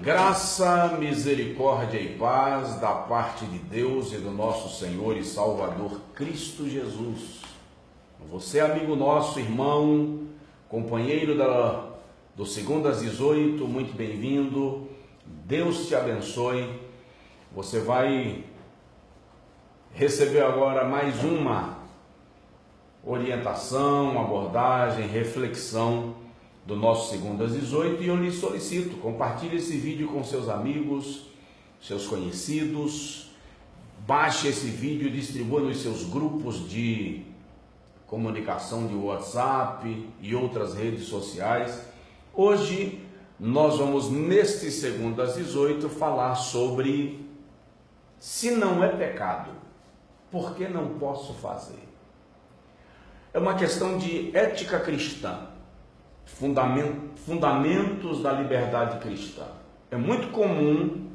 Graça, misericórdia e paz da parte de Deus e do nosso Senhor e Salvador Cristo Jesus. Você, amigo nosso, irmão, companheiro do Segundo às 18, muito bem-vindo. Deus te abençoe. Você vai receber agora mais uma orientação, abordagem, reflexão do nosso Segundo às 18, e eu lhe solicito, compartilhe esse vídeo com seus amigos, seus conhecidos, baixe esse vídeo, distribua nos seus grupos de comunicação de WhatsApp e outras redes sociais. Hoje nós vamos, neste Segundo às 18, falar sobre: se não é pecado, por que não posso fazer? É uma questão de ética cristã, fundamentos da liberdade cristã. É muito comum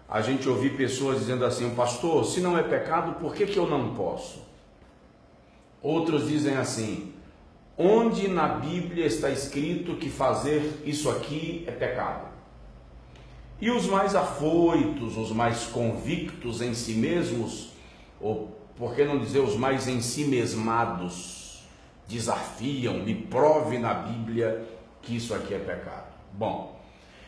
a gente ouvir pessoas dizendo assim: pastor, se não é pecado, por que eu não posso? Outros dizem assim: onde na Bíblia está escrito que fazer isso aqui é pecado? E os mais afoitos, os mais convictos em si mesmos, ou por que não dizer os mais ensimesmados, desafiam: me prove na Bíblia que isso aqui é pecado. Bom,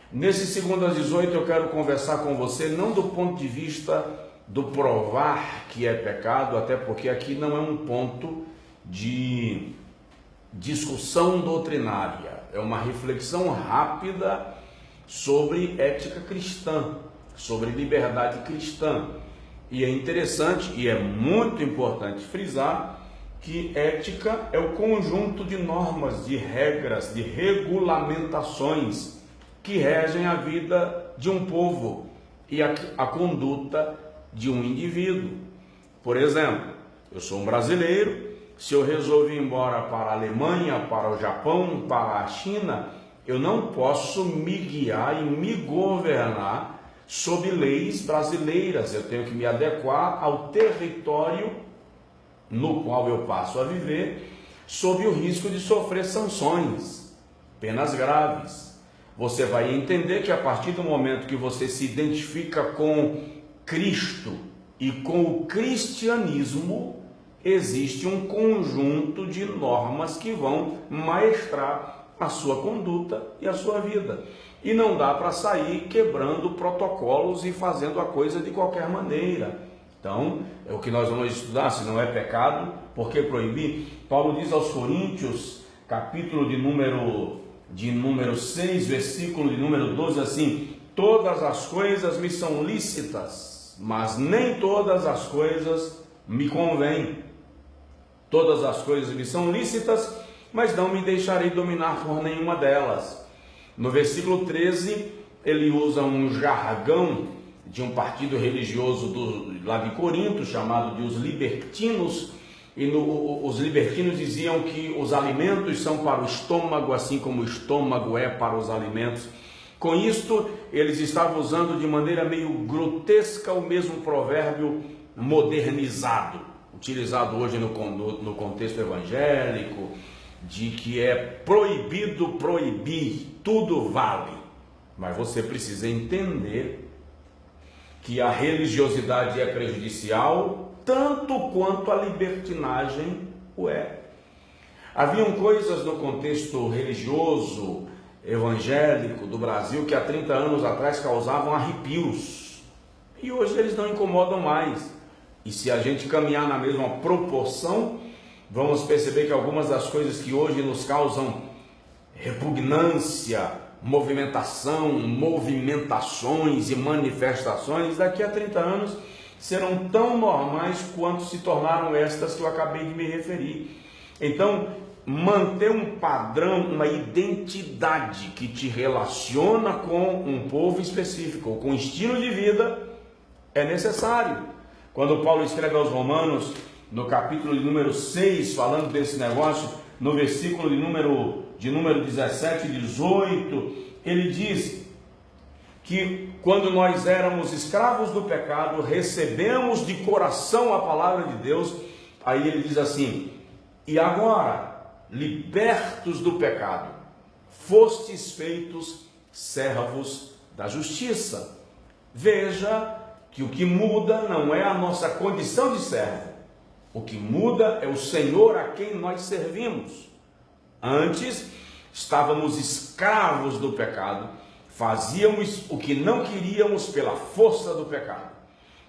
nesse Segundo às 18 eu quero conversar com você não do ponto de vista do provar que é pecado, até porque aqui não é um ponto de discussão doutrinária, é uma reflexão rápida sobre ética cristã, sobre liberdade cristã. E é interessante e é muito importante frisar que ética é o conjunto de normas, de regras, de regulamentações que regem a vida de um povo e a conduta de um indivíduo. Por exemplo, eu sou um brasileiro. Se eu resolvo ir embora para a Alemanha, para o Japão, para a China, eu não posso me guiar e me governar sob leis brasileiras. Eu tenho que me adequar ao território no qual eu passo a viver, sob o risco de sofrer sanções, penas graves. Você vai entender que a partir do momento que você se identifica com Cristo e com o cristianismo, existe um conjunto de normas que vão maestrar a sua conduta e a sua vida. E não dá para sair quebrando protocolos e fazendo a coisa de qualquer maneira. Então, é o que nós vamos estudar: se não é pecado, por que proibir? Paulo diz aos Coríntios, capítulo de número 6, versículo de número 12, assim: todas as coisas me são lícitas, mas nem todas as coisas me convêm. Todas as coisas me são lícitas, mas não me deixarei dominar por nenhuma delas. No versículo 13, ele usa um jargão de um partido religioso lá de Corinto, chamado de os libertinos, e os libertinos diziam que os alimentos são para o estômago, assim como o estômago é para os alimentos. Com isto, eles estavam usando de maneira meio grotesca o mesmo provérbio modernizado, utilizado hoje no contexto evangélico, de que é proibido proibir, tudo vale. Mas você precisa entender que a religiosidade é prejudicial tanto quanto a libertinagem o é. Haviam coisas no contexto religioso evangélico do Brasil que há 30 anos atrás causavam arrepios, e hoje eles não incomodam mais. E se a gente caminhar na mesma proporção, vamos perceber que algumas das coisas que hoje nos causam repugnância, movimentações e manifestações, daqui a 30 anos serão tão normais quanto se tornaram estas que eu acabei de me referir. Então, manter um padrão, uma identidade que te relaciona com um povo específico, com um estilo de vida, é necessário. Quando Paulo escreve aos Romanos, no capítulo de número 6, falando desse negócio, no versículo de número 17 e 18, ele diz que quando nós éramos escravos do pecado, recebemos de coração a palavra de Deus. Aí ele diz assim: e agora, libertos do pecado, fostes feitos servos da justiça. Veja que o que muda não é a nossa condição de servo. O que muda é o Senhor a quem nós servimos. Antes, estávamos escravos do pecado, fazíamos o que não queríamos pela força do pecado.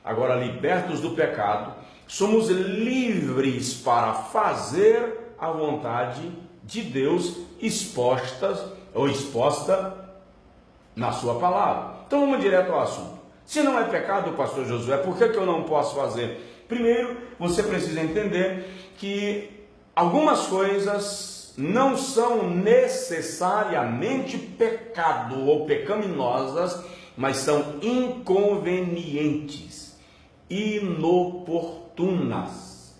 Agora, libertos do pecado, somos livres para fazer a vontade de Deus exposta na sua palavra. Então vamos direto ao assunto. Se não é pecado, pastor Josué, por que eu não posso fazer? Primeiro, você precisa entender que algumas coisas não são necessariamente pecado ou pecaminosas, mas são inconvenientes, inoportunas.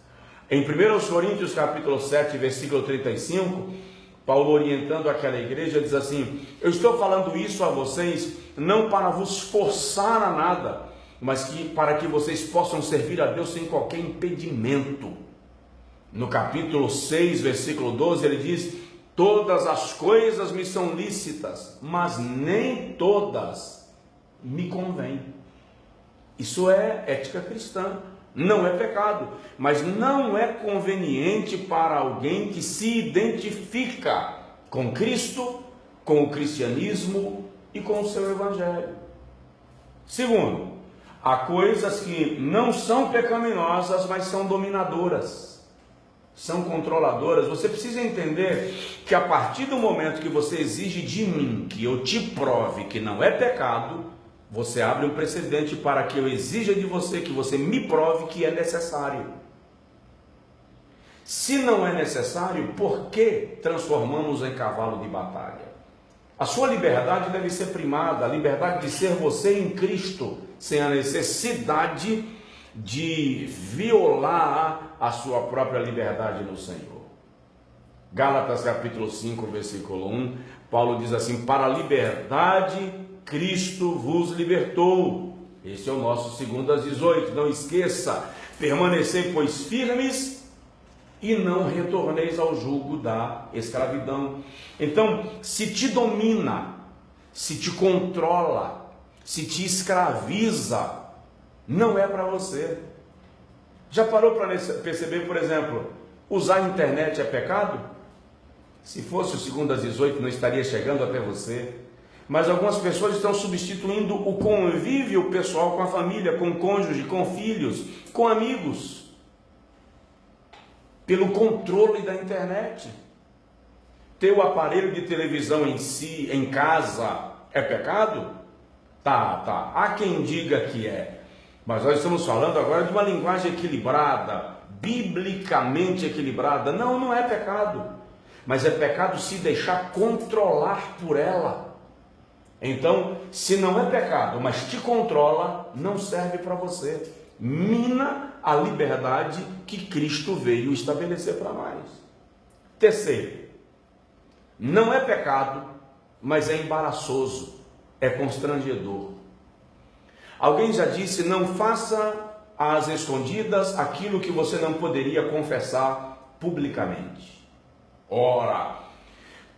Em 1 Coríntios capítulo 7, versículo 35, Paulo, orientando aquela igreja, diz assim: eu estou falando isso a vocês não para vos forçar a nada, mas para que vocês possam servir a Deus sem qualquer impedimento. No capítulo 6, versículo 12, ele diz: todas as coisas me são lícitas, mas nem todas me convêm. Isso é ética cristã. Não é pecado, mas não é conveniente para alguém que se identifica com Cristo, com o cristianismo e com o seu evangelho. Segundo, há coisas que não são pecaminosas, mas são dominadoras, são controladoras. Você precisa entender que a partir do momento que você exige de mim que eu te prove que não é pecado, você abre um precedente para que eu exija de você que você me prove que é necessário. Se não é necessário, por que transformamos em cavalo de batalha? A sua liberdade deve ser primada, a liberdade de ser você em Cristo, sem a necessidade de violar a sua própria liberdade no Senhor. Gálatas capítulo 5, versículo 1, Paulo diz assim: para a liberdade Cristo vos libertou. Este é o nosso 2:18. Não esqueça, permanecei, pois, firmes e não retorneis ao jugo da escravidão. Então, se te domina, se te controla, se te escraviza, não é para você. Já parou para perceber, por exemplo, usar a internet é pecado? Se fosse o 2:18, não estaria chegando até você. Mas algumas pessoas estão substituindo o convívio pessoal com a família, com o cônjuge, com filhos, com amigos, pelo controle da internet. Ter o aparelho de televisão em si, em casa, é pecado? Tá. Há quem diga que é. Mas nós estamos falando agora de uma linguagem equilibrada, biblicamente equilibrada. Não é pecado. Mas é pecado se deixar controlar por ela. Então, se não é pecado, mas te controla, não serve para você. Mina a liberdade que Cristo veio estabelecer para nós. Terceiro, não é pecado, mas é embaraçoso, é constrangedor. Alguém já disse: não faça às escondidas aquilo que você não poderia confessar publicamente. Ora,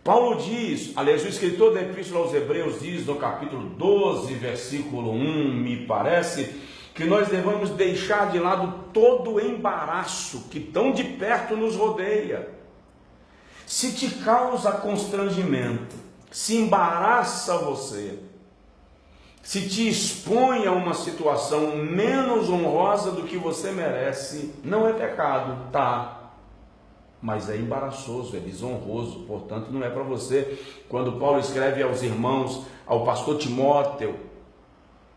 Paulo diz, aliás, o escritor da Epístola aos Hebreus diz no capítulo 12, versículo 1, me parece, que nós devemos deixar de lado todo o embaraço que tão de perto nos rodeia. Se te causa constrangimento, se embaraça você, se te expõe a uma situação menos honrosa do que você merece, não é pecado, tá? Mas é embaraçoso, é desonroso, portanto não é para você. Quando Paulo escreve aos irmãos, ao pastor Timóteo,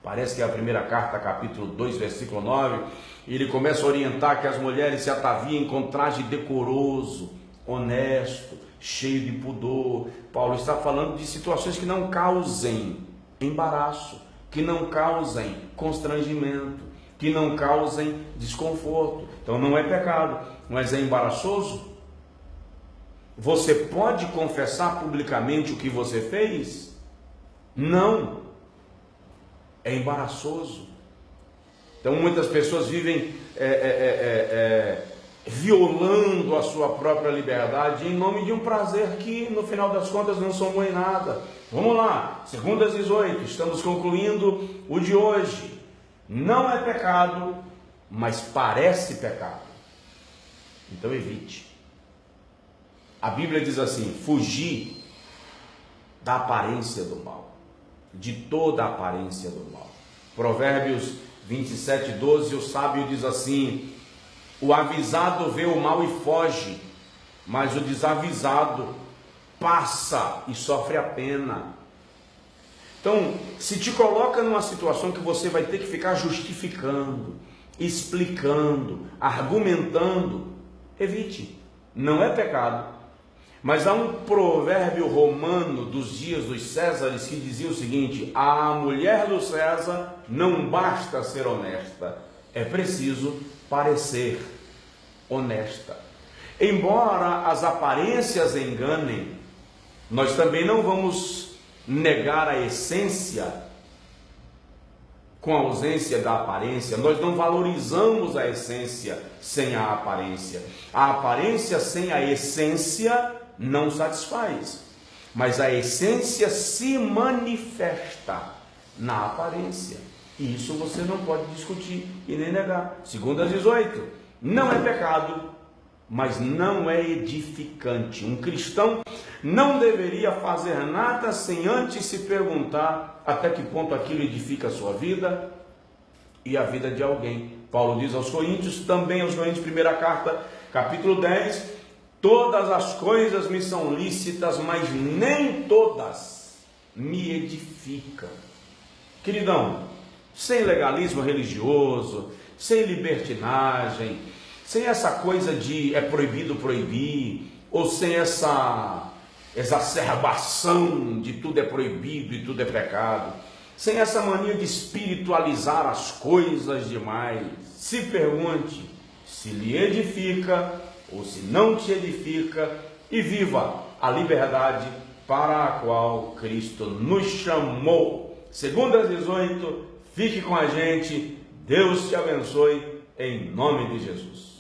parece que é a primeira carta, capítulo 2, versículo 9, ele começa a orientar que as mulheres se ataviem com traje decoroso, honesto, cheio de pudor. Paulo está falando de situações que não causem embaraço, que não causem constrangimento, que não causem desconforto. Então não é pecado, mas é embaraçoso. Você pode confessar publicamente o que você fez? Não. É embaraçoso. Então muitas pessoas vivem violando a sua própria liberdade em nome de um prazer que, no final das contas, não somou em nada. Vamos lá, 2:18, estamos concluindo o de hoje. Não é pecado, mas parece pecado. Então evite. A Bíblia diz assim: fugir da aparência do mal, de toda a aparência do mal. Provérbios 27:12, o sábio diz assim: o avisado vê o mal e foge, mas o desavisado passa e sofre a pena. Então, se te coloca numa situação que você vai ter que ficar justificando, explicando, argumentando, evite. Não é pecado. Mas há um provérbio romano dos dias dos Césares que dizia o seguinte: a mulher do César não basta ser honesta, é preciso parecer honesta. Embora as aparências enganem, nós também não vamos negar a essência com a ausência da aparência. Nós não valorizamos a essência sem a aparência. A aparência sem a essência não satisfaz, mas a essência se manifesta na aparência, e isso você não pode discutir e nem negar. 2:18, não é pecado, mas não é edificante. Um cristão não deveria fazer nada sem antes se perguntar até que ponto aquilo edifica a sua vida e a vida de alguém. Paulo diz aos Coríntios, também aos Coríntios, primeira carta, capítulo 10, todas as coisas me são lícitas, mas nem todas me edificam. Queridão, sem legalismo religioso, sem libertinagem, sem essa coisa de é proibido proibir, ou sem essa exacerbação de tudo é proibido e tudo é pecado, sem essa mania de espiritualizar as coisas demais, se pergunte se lhe edifica ou se não te edifica, e viva a liberdade para a qual Cristo nos chamou. 2:18, fique com a gente, Deus te abençoe, em nome de Jesus.